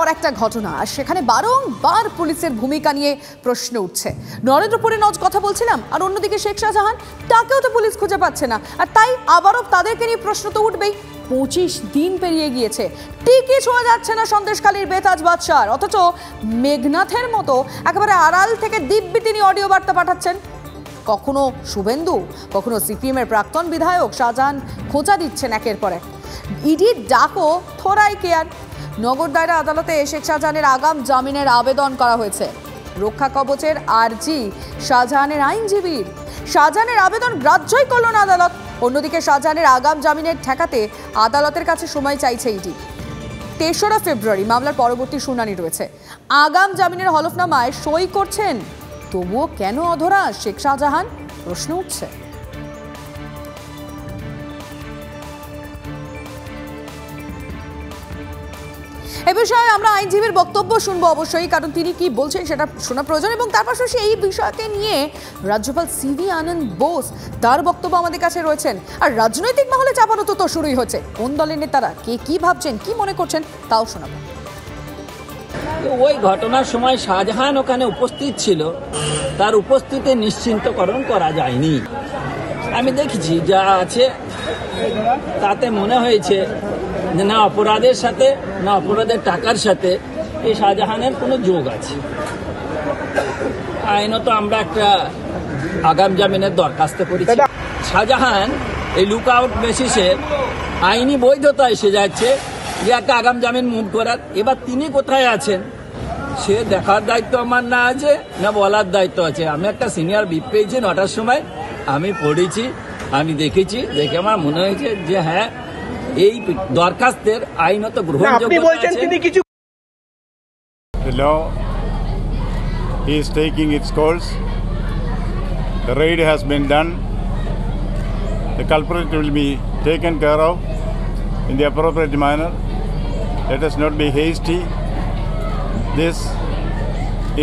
পর একটা ঘটনা, আর সেখানে বারংবার পুলিশের ভূমিকা নিয়ে প্রশ্ন উঠছে। নরেন্দ্রপুরে কথা বলছিলাম, আর অন্যদিকে শেখ শাহজাহান, তাকেও তো পুলিশ খুঁজে পাচ্ছে না, আর তাই আবারও তাদেরকে নিয়ে প্রশ্ন তো উঠবেই। 25 দিন পেরিয়ে গিয়েছে, টিকি ছোঁয়া যাচ্ছে না সন্দেশখালীর বেতাজ বাদশার, অথচ মেঘনাথের মতো একেবারে আড়াল থেকে দিব্যি তিনি অডিও বার্তা পাঠাচ্ছেন। কখনো শুভেন্দু, কখনো সিপিএম এর প্রাক্তন বিধায়ক শাহজাহান খোঁজা দিচ্ছেন একের পর এক। ইডির ডাকও থোড়াই কেয়ার। নগর দায়রা আদালতে শেখ শাহজাহানের আগাম জামিনের আবেদন করা হয়েছে। রক্ষা কবচের আর্জি শাহজাহানের আইনজীবীর, শাহজাহানের আবেদন গ্রাহ্যই করল না আদালত। অন্যদিকে শাহজাহানের আগাম জামিনের ঠেকাতে আদালতের কাছে সময় চাইছে ইডি। 3রা ফেব্রুয়ারি মামলার পরবর্তী শুনানি রয়েছে। আগাম জামিনের হলফনামায় সই করছেন, তবুও কেন অধরা শেখ শাহজাহান, প্রশ্ন উঠছে। এ বিষয়ে আমরা আইনজীবীর বক্তব্য শুনবো অবশ্যই, কারণ তিনি কি বলছেন সেটা শোনা প্রয়োজন। এবং তার পাশাপাশি এই বিষয়কে নিয়ে রাজ্যপাল সিভি আনন্দ বোস, তার বক্তব্য আমাদের কাছে রয়েছেন। আর রাজনৈতিক মহলে চাপানো তো শুরুই হচ্ছে, কোন দলের নেতারা কে কি ভাবছেন, কি মনে করছেন, তাও শোনাবো। ওই ঘটনার সময় শাহজাহান ওখানে উপস্থিত ছিল, তার উপস্থিতি নিশ্চিন্তকরণ করা যায়নি। আমি দেখেছি যা আছে তাতে মনে হয়েছে যে না অপরাধের সাথে, না অপরাধের টাকার সাথে এই শাহজাহানের কোনো যোগ আছে। আইনত আমরা একটা আগাম জামিনের দরখাস্ত করেছি। শাহজাহান এই লুক আউট বেসিসে আইনি বৈধতা এসে যাচ্ছে যে একটা আগাম জামিন মুভ করার। এবার তিনি কোথায় আছেন সে দেখার দায়িত্ব আমার না আছে, না বলার দায়িত্ব আছে। আমি একটা সিনিয়র বিপ পেয়েছি 9টার সময়, আমি পড়েছি, আমি দেখেছি, দেখে আমার মনে হয়েছে যে হ্যাঁ এই দরখাস্তের আইনত গ্রহণযোগ্যতা আছে। The law is taking its course. The raid has been done. The culprit will be taken care of in the appropriate manner. Let us not be hasty. This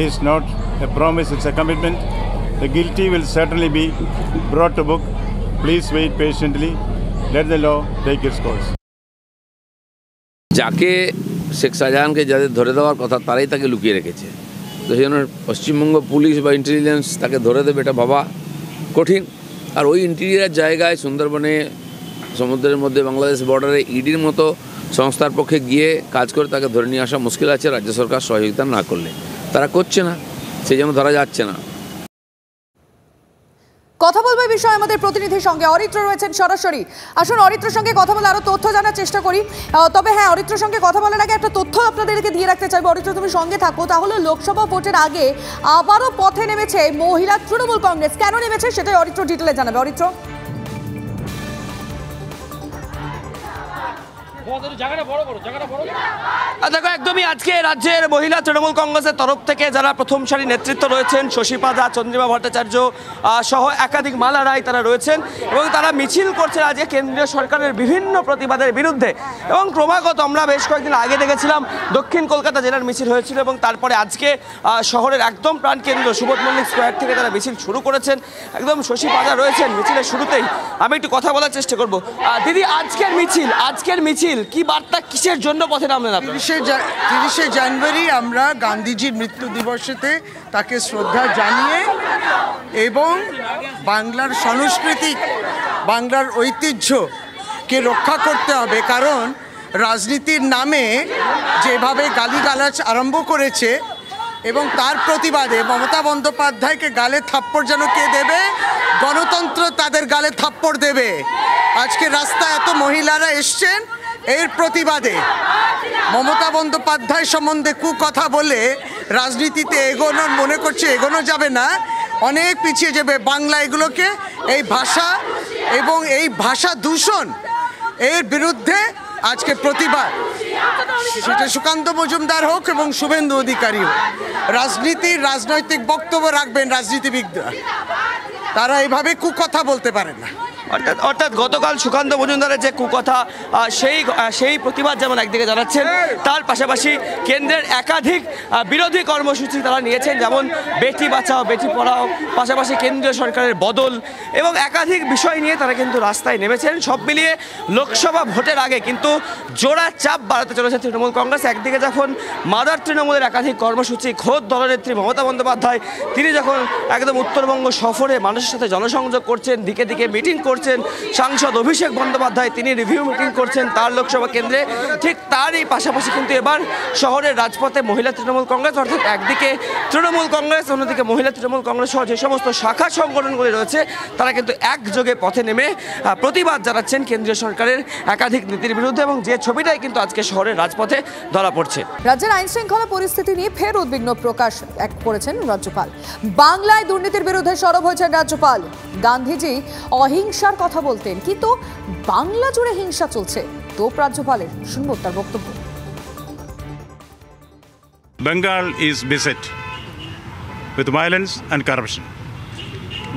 is not a promise, it's a commitment. The guilty will certainly be brought to book. Please wait patiently. Let the law take its course. যাকে শেখ শাহজাহানকে যাদের ধরে দেওয়ার কথা তারাই তাকে লুকিয়ে রেখেছে, তো সেই জন্য পশ্চিমবঙ্গ পুলিশ বা ইন্টেলিজেন্স তাকে ধরে দেবে এটা ভাবা কঠিন। আর ওই ইন্টেরিয়ার জায়গায় সুন্দরবনে, সমুদ্রের মধ্যে, বাংলাদেশ বর্ডারে ইডির মতো সংস্থার পক্ষে গিয়ে কাজ করে তাকে ধরে নিয়ে আসা মুশকিল আছে রাজ্য সরকার সহযোগিতা না করলে। তারা করছে না, সেই জন্য ধরা যাচ্ছে না। কথা বলবো এই বিষয়ে আমাদের প্রতিনিধির সঙ্গে, অরিত্র রয়েছেন সরাসরি। আসুন অরিত্রের সঙ্গে কথা বলে আরো তথ্য জানার চেষ্টা করি। তবে হ্যাঁ, অরিত্রের সঙ্গে কথা বলার আগে একটা তথ্য আপনাদেরকে দিয়ে রাখতে চাইবো। অরিত্র, তুমি সঙ্গে থাকো। তাহলে লোকসভা ভোটের আগে আবারও পথে নেমেছে মহিলা তৃণমূল কংগ্রেস। কেন নেমেছে সেটাই অরিত্র ডিটেলে জানাবে। অরিত্র, দেখো একদমই আজকে রাজ্যের মহিলা তৃণমূল কংগ্রেসের তরফ থেকে যারা প্রথম সারি নেতৃত্ব রয়েছেন, শশীপা দা, চন্দ্রিমা ভট্টাচার্য সহ একাধিক মালা রায় তারা রয়েছেন এবং তারা মিছিল করছেন আজকে কেন্দ্রীয় সরকারের বিভিন্ন প্রতিবাদের বিরুদ্ধে। এবং ক্রমাগত আমরা বেশ কয়েকদিন আগে দেখেছিলাম দক্ষিণ কলকাতা জেলার মিছিল হয়েছিল এবং তারপরে আজকে শহরের একদম প্রাণকেন্দ্র সুবোধ মল্লিক স্কোয়ার থেকে তারা মিছিল শুরু করেছেন। একদম শশীপা দা রয়েছেন মিছিলের শুরুতেই। আমি একটু কথা বলার চেষ্টা করব। দিদি, আজকের মিছিল কি বার্তা, কিসের জন্য পথে নামলেন আপনারা? 30শে জানুয়ারি আমরা গান্ধীজির মৃত্যু দিবসেতে তাকে শ্রদ্ধা জানিয়ে এবং বাংলার সাংস্কৃতিক, বাংলার ঐতিহ্যকে রক্ষা করতে হবে। কারণ রাজনীতির নামে যেভাবে গালিগালাজ আরম্ভ করেছে এবং তার প্রতিবাদে মমতা বন্দ্যোপাধ্যায়কে গালে থাপ্পড় যেন কে দেবে, গণতন্ত্র তাদের গালে থাপ্পড় দেবে। আজকে রাস্তায় এত মহিলারা এসছেন এর প্রতিবাদে। মমতা বন্দ্যোপাধ্যায় সম্বন্ধে কুকথা বলে রাজনীতিতে এগোনোর মনে করছে এগোনো যাবে না, অনেক পিছিয়ে যাবে বাংলা। এগুলোকে, এই ভাষা এবং এই ভাষা দূষণ এর বিরুদ্ধে আজকে প্রতিবাদ, সেটা সুকান্ত মজুমদার হোক এবং শুভেন্দু অধিকারী হোক। রাজনৈতিক বক্তব্য রাখবেন রাজনীতিবিদরা, তারা এভাবে কুকথা বলতে পারেন না। অর্থাৎ গতকাল সুকান্ত মজুমদারের যে কুকথা সেই প্রতিবাদ যেমন একদিকে জানাচ্ছেন, তার পাশাপাশি কেন্দ্রের একাধিক বিরোধী কর্মসূচি তারা নিয়েছেন, যেমন বেটি বাঁচাও বেটি পড়াও, পাশাপাশি কেন্দ্রীয় সরকারের বদল এবং একাধিক বিষয় নিয়ে তারা কিন্তু রাস্তায় নেমেছেন। সব মিলিয়ে লোকসভা ভোটের আগে কিন্তু জোড়া চাপ বাড়াতে চলেছে তৃণমূল কংগ্রেস। একদিকে যখন মাদার তৃণমূলের একাধিক কর্মসূচি, খোদ দলনেত্রী মমতা বন্দ্যোপাধ্যায় তিনি যখন একদম উত্তরবঙ্গ সফরে মানুষের সাথে জনসংযোগ করছেন, দিকে দিকে মিটিং করছেন, সাংসদ অভিষেক বন্দ্যোপাধ্যায় তিনি রিভিউ মিটিং করছেন তার লোকসভা কেন্দ্রে, ঠিক তারই পাশাপাশি কিন্তু এবার শহরের রাজপথে মহিলা তৃণমূল কংগ্রেস, অর্থাৎ একদিকে তৃণমূল কংগ্রেস, অন্যদিকে মহিলা তৃণমূল কংগ্রেস সহ যে সমস্ত শাখা সংগঠনগুলি রয়েছে তারা কিন্তু একযোগে পথে নেমে প্রতিবাদ জানাচ্ছেন কেন্দ্রীয় সরকারের একাধিক নীতির বিরুদ্ধে, এবং যে ছবিটাই কিন্তু আজকে শহরের রাজপথে ধরা পড়ছে। রাজ্যের আইন শৃঙ্খলা পরিস্থিতি নিয়ে ফের উদ্বিগ্ন প্রকাশ করেছেন রাজ্যপাল। বাংলায় দুর্নীতির বিরুদ্ধে সরব হয়েছেন রাজ্যপাল। গান্ধীজি অহিংসার কথা বলতেন, কিন্তু বাংলা জুড়ে হিংসা চলছে। তোপ রাজ্যপালের, শুনবো তার বক্তব্য। Bengal is beset with violence and corruption.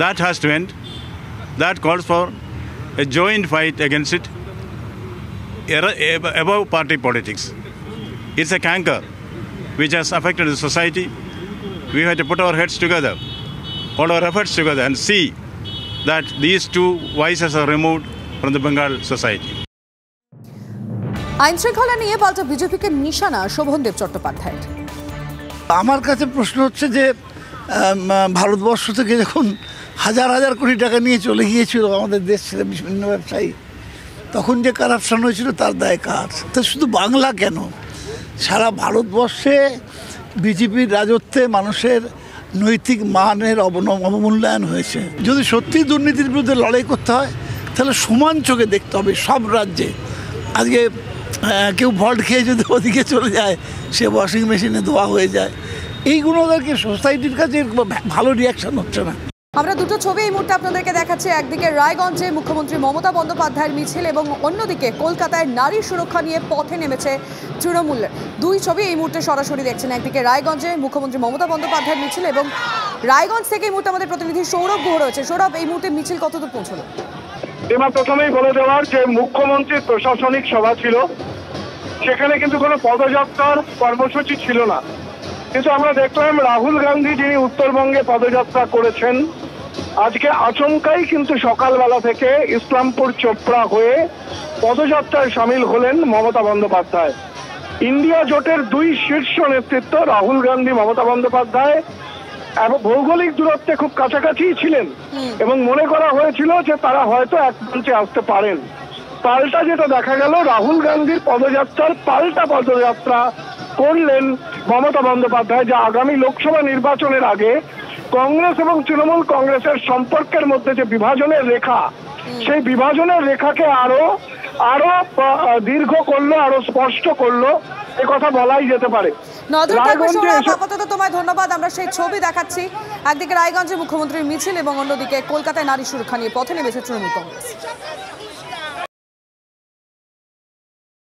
That has to end. That calls for a joint fight against it, above party politics. It's a canker which has affected the society. We have to put our heads together, all our efforts together, and see that these two vices are removed from the Bengal society. আইন শৃঙ্খলা নিয়ে পাল্টা বিজেপিকে নিশানা শোভনদেব চট্টোপাধ্যায়ের। আমার কাছে প্রশ্ন হচ্ছে যে ভারতবর্ষ থেকে যখন হাজার হাজার কোটি টাকা নিয়ে চলে গিয়েছিল আমাদের দেশ ছেড়ে বিভিন্ন ব্যবসায়ী, তখন যে কারাপশন হয়েছিল তার দায় কার? তো শুধু বাংলা কেন, সারা ভারতবর্ষে বিজেপির রাজত্বে মানুষের নৈতিক মানের অবমূল্যায়ন হয়েছে। যদি সত্যি দুর্নীতির বিরুদ্ধে লড়াই করতে হয় তাহলে সমান চোখে দেখতে হবে সব রাজ্যে। আজকে কেউ ভল্ট খেয়ে যদি ওদিকে চলে যায়, সে ওয়াশিং মেশিনে ধোয়া হয়ে যায়, এইগুলো ওদেরকে সোসাইটির কাছে ভালো রিয়াকশন হচ্ছে না। আমরা দুটো ছবি এই মুহূর্তে আপনাদেরকে দেখাচ্ছি। একদিকে রায়গঞ্জে মুখ্যমন্ত্রী মমতা বন্দ্যোপাধ্যায়ের মিছিল, এবং অন্যদিকে কলকাতায় নারী সুরক্ষা নিয়ে পথে নেমেছে তৃণমূলের। দুই ছবি এই মুহূর্তে সরাসরি দেখছেন। একদিকে রায়গঞ্জে মুখ্যমন্ত্রী মমতা বন্দ্যোপাধ্যায়ের মিছিল, এবং রায়গঞ্জ থেকে এই মুহূর্তে আমাদের প্রতিনিধি সৌরভ গুহ রয়েছে। সৌরভ, এই মুহূর্তে মিছিল কতদূর পৌঁছলো? এবার প্রথমেই বলে দেওয়ার যে মুখ্যমন্ত্রীর প্রশাসনিক সভা ছিল, সেখানে কিন্তু কোনো পদযাত্রার কর্মসূচি ছিল না, কিন্তু আমরা দেখলাম রাহুল গান্ধী যিনি উত্তরবঙ্গে পদযাত্রা করেছেন, আজকে আচমকাই কিন্তু সকালবেলা থেকে ইসলামপুর চোপড়া হয়ে পদযাত্রায় সামিল হলেন মমতা বন্দ্যোপাধ্যায়। ইন্ডিয়া জোটের দুই শীর্ষ নেতৃত্ব রাহুল গান্ধী, মমতা বন্দ্যোপাধ্যায় ভৌগোলিক দূরত্বে খুব কাছাকাছি ছিলেন, এবং মনে করা হয়েছিল যে তারা হয়তো এক মঞ্চে আসতে পারেন। পাল্টা যেটা দেখা গেল, রাহুল গান্ধীর পদযাত্রার পাল্টা পদযাত্রা করলেন মমতা বন্দ্যোপাধ্যায়, যা আগামী লোকসভা নির্বাচনের আগে কংগ্রেস এবং তৃণমূল কংগ্রেসের সম্পর্কের মধ্যে যে বিভাজনের রেখা, সেই বিভাজনের রেখাকে আরো দীর্ঘ করলো, আরো স্পষ্ট করলো, এ কথা বলাই যেতে পারে। আপাতত তোমায় ধন্যবাদ। আমরা সেই ছবি দেখাচ্ছি। একদিকে রায়গঞ্জে মুখ্যমন্ত্রীর মিছিল, এবং অন্যদিকে কলকাতায় নারী সুরক্ষা নিয়ে পথে নেমেছে তৃণমূল কংগ্রেস।